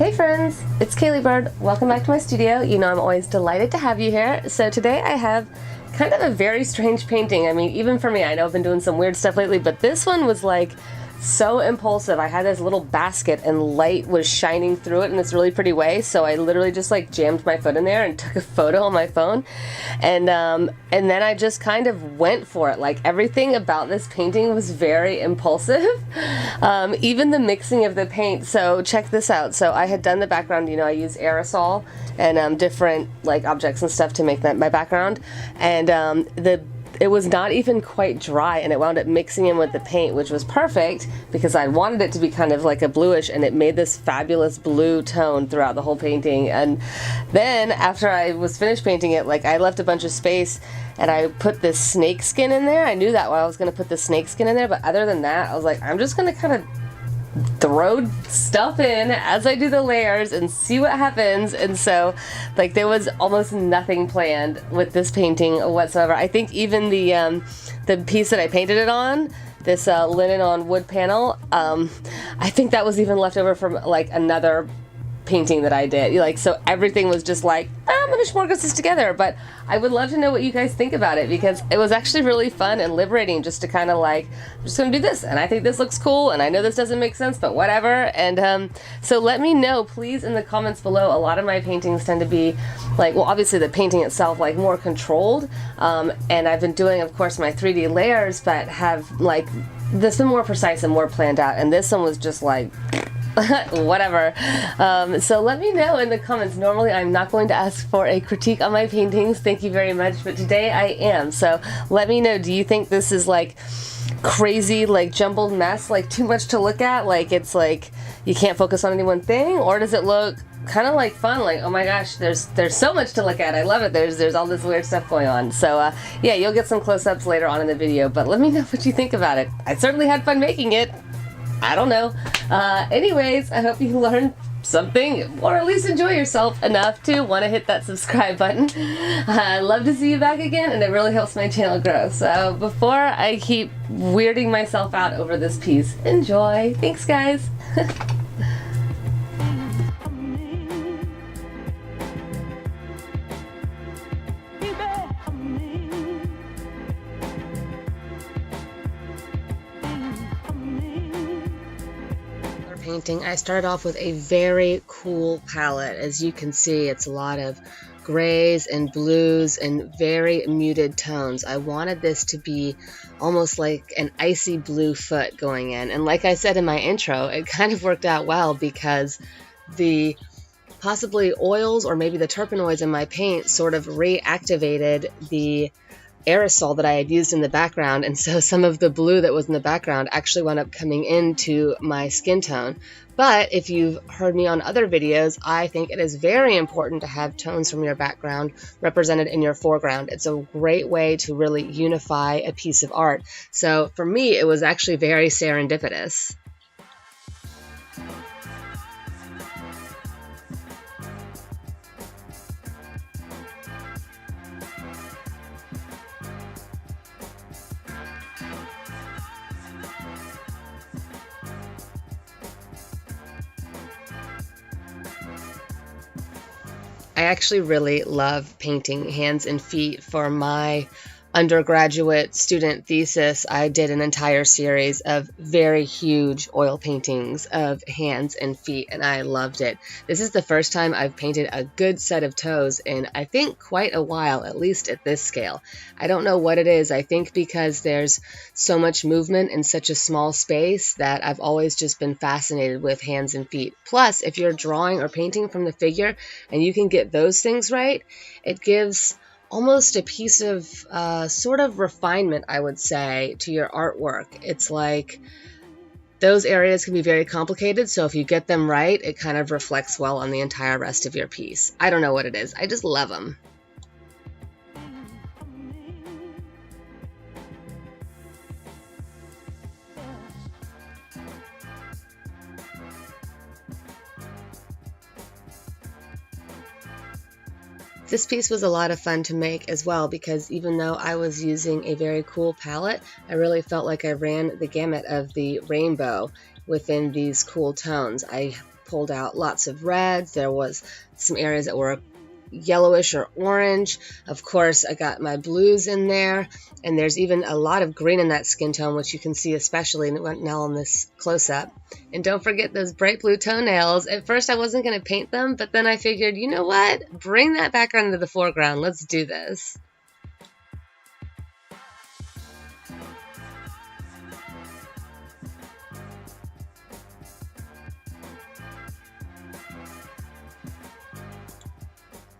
Hey friends, it's Caleigh Bird. Welcome back to my studio. You know I'm always delighted to have you here. So today I have kind of a very strange painting. I mean, even for me, I know I've been doing some weird stuff lately, but this one was like so impulsive. I had this little basket and light was shining through it in this really pretty way, so I literally just like jammed my foot in there and took a photo on my phone, and then I just kind of went for it. Like everything about this painting was very impulsive, even the mixing of the paint. So check this out. So I had done the background, you know, I used aerosol and different like objects and stuff to make that my background, and it was not even quite dry, and it wound up mixing in with the paint, which was perfect because I wanted it to be kind of like a bluish, and it made this fabulous blue tone throughout the whole painting. And then after I was finished painting it, like I left a bunch of space and I put this snake skin in there. I knew that I was going to put the snake skin in there, but other than that, I was like, I'm just going to kind of throw stuff in as I do the layers and see what happens. And so like there was almost nothing planned with this painting whatsoever. I think even the piece that I painted it on, this linen on wood panel, I think that was even left over from like another painting that I did. Like, so everything was just like, I'm gonna smorgasbord this together. But I would love to know what you guys think about it, because it was actually really fun and liberating just to kind of like, I'm just gonna do this, and I think this looks cool, and I know this doesn't make sense, but whatever. And so let me know please in the comments below. A lot of my paintings tend to be like, well, obviously the painting itself like more controlled, and I've been doing of course my 3D layers, but have like this been more precise and more planned out, and this one was just like whatever. So let me know in the comments. Normally I'm not going to ask for a critique on my paintings, thank you very much, but today I am. So let me know, do you think this is like crazy, like jumbled mess, like too much to look at, like it's like you can't focus on any one thing, or does it look kind of like fun, like oh my gosh, there's so much to look at, I love it, there's all this weird stuff going on. So yeah, you'll get some close-ups later on in the video, but let me know what you think about it. I certainly had fun making it. I don't know. Anyways, I hope you learned something, or at least enjoy yourself enough to want to hit that subscribe button. I'd love to see you back again, and it really helps my channel grow. So before I keep weirding myself out over this piece, enjoy. Thanks, guys. Painting, I started off with a very cool palette. As you can see, it's a lot of grays and blues and very muted tones. I wanted this to be almost like an icy blue foot going in, and like I said in my intro, it kind of worked out well because the possibly oils or maybe the terpenoids in my paint sort of reactivated the aerosol that I had used in the background, and so some of the blue that was in the background actually wound up coming into my skin tone. But if you've heard me on other videos, I think it is very important to have tones from your background represented in your foreground. It's a great way to really unify a piece of art. So for me, it was actually very serendipitous. I actually really love painting hands and feet. For my undergraduate student thesis, I did an entire series of very huge oil paintings of hands and feet, and I loved it. This is the first time I've painted a good set of toes in I think quite a while, at least at this scale. I don't know what it is. I think because there's so much movement in such a small space that I've always just been fascinated with hands and feet. Plus, if you're drawing or painting from the figure and you can get those things right, it gives almost a piece of sort of refinement, I would say, to your artwork. It's like those areas can be very complicated, so if you get them right, it kind of reflects well on the entire rest of your piece. I don't know what it is. I just love them. This piece was a lot of fun to make as well, because even though I was using a very cool palette, I really felt like I ran the gamut of the rainbow within these cool tones. I pulled out lots of reds. There was some areas that were yellowish or orange. Of course, I got my blues in there, and there's even a lot of green in that skin tone, which you can see especially now on this close-up. And don't forget those bright blue toenails. At first I wasn't going to paint them, but then I figured, you know what? Bring that background into the foreground. Let's do this.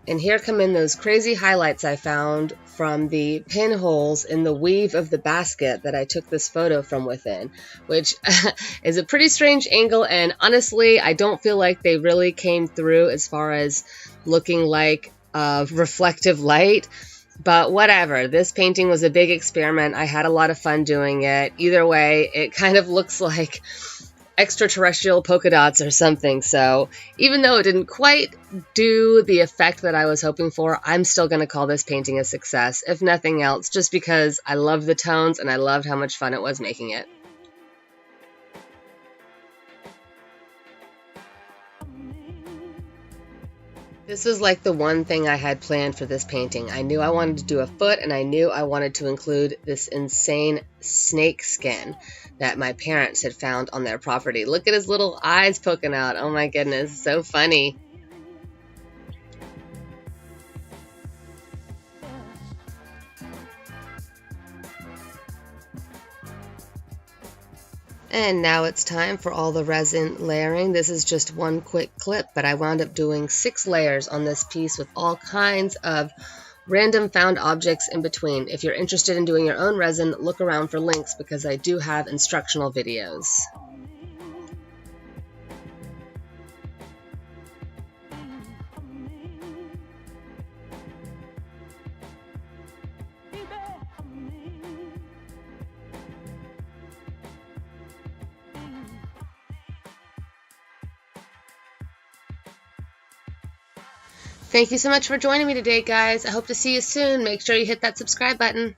And here come in those crazy highlights I found from the pinholes in the weave of the basket that I took this photo from within, which is a pretty strange angle, and honestly, I don't feel like they really came through as far as looking like reflective light. But whatever, this painting was a big experiment. I had a lot of fun doing it. Either way, it kind of looks like extraterrestrial polka dots or something. So even though it didn't quite do the effect that I was hoping for, I'm still going to call this painting a success, if nothing else, just because I love the tones and I loved how much fun it was making it. This was like the one thing I had planned for this painting. I knew I wanted to do a foot, and I knew I wanted to include this insane snake skin that my parents had found on their property. Look at his little eyes poking out. Oh my goodness, so funny. And now it's time for all the resin layering. This is just one quick clip, but I wound up doing 6 layers on this piece with all kinds of random found objects in between. If you're interested in doing your own resin, look around for links because I do have instructional videos. Thank you so much for joining me today, guys. I hope to see you soon. Make sure you hit that subscribe button.